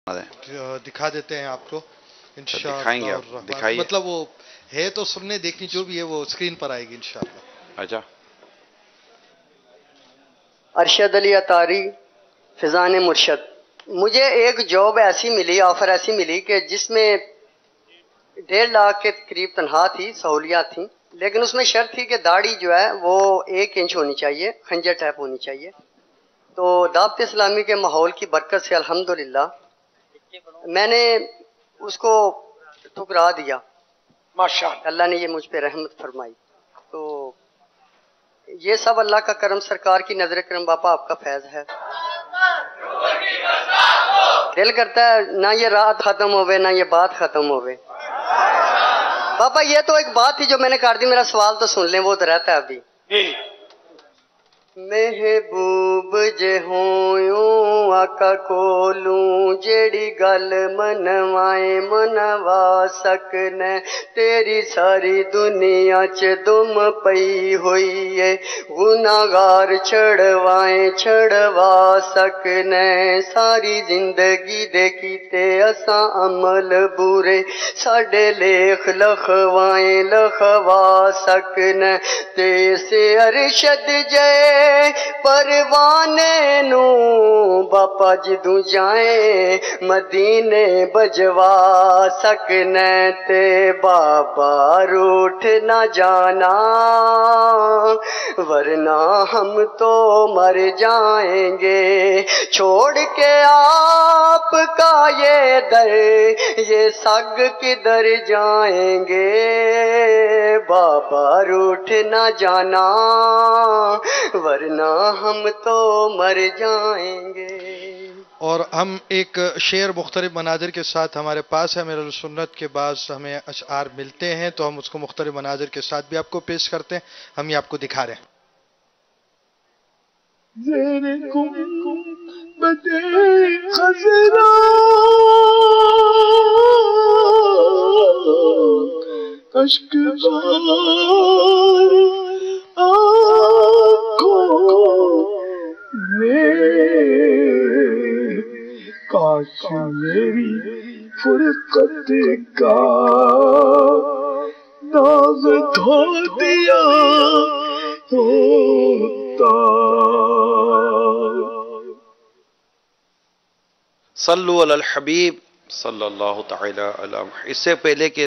दिखा देते हैं आपको दिखाएंगे आप, इंशाअल्लाह। दिखाइए। मतलब वो है तो सुनने देखनी जो भी है वो स्क्रीन पर आएगी इंशाअल्लाह। अच्छा, अरशद अली अतारी, फिजान मुर्शद। मुझे एक जॉब ऐसी मिली, ऑफर ऐसी मिली कि जिसमें 1.5 लाख के करीब तनख्वाह थी, सहूलियात थी, लेकिन उसमें शर्त थी कि दाढ़ी जो है वो 1 इंच होनी चाहिए, खंजर टाइप होनी चाहिए। तो दावत इस्लामी के माहौल की बरकत से अल्हम्दुलिल्लाह मैंने उसको ठुकरा दिया। माशाअल्लाह, अल्लाह ने ये मुझ पे रहमत फरमाई। तो ये सब अल्लाह का करम, सरकार की नजर करम, बापा आपका फैज है। दिल करता है ना ये रात खत्म होवे ना ये बात खत्म होवे। पापा ये तो एक बात थी जो मैंने कर दी, मेरा सवाल तो सुन लें, वो तो रहता है अभी। महबूब जे होयूं आका कोलूं, जेड़ी गल मनवाए मनवा सकने, तेरी सारी दुनिया च दुम पई हुई है, गुनाहगार छड़वाए छड़वा सकने, सारी जिंदगी दे कीते असां अमल बुरे, साडे लेख लखवाए लखवा सकने, ते से अरशद जय परवाने नू बापा जिदू जाए मदीने बजवा सकने, ते बाबा रूठ ना जाना वरना हम तो मर जाएंगे, छोड़ के आपका ये दर ये सग किधर जाएंगे, बाबा रूठ ना जाना वरना हम तो मर जाएंगे। और हम एक शेर मुख्तलिफ मनाजिर के साथ हमारे पास है, मेरे सुन्नत के बाद हमें अशआर मिलते हैं तो हम उसको मुख्तलिफ मनाजिर के साथ भी आपको पेश करते हैं। हम ये आपको दिखा रहे हैं। काश मेरी फुरकत का नाज धो दिया होता। सल्लु अलल हबीब सल्लल्लाहु तआला अलैहि। इससे पहले कि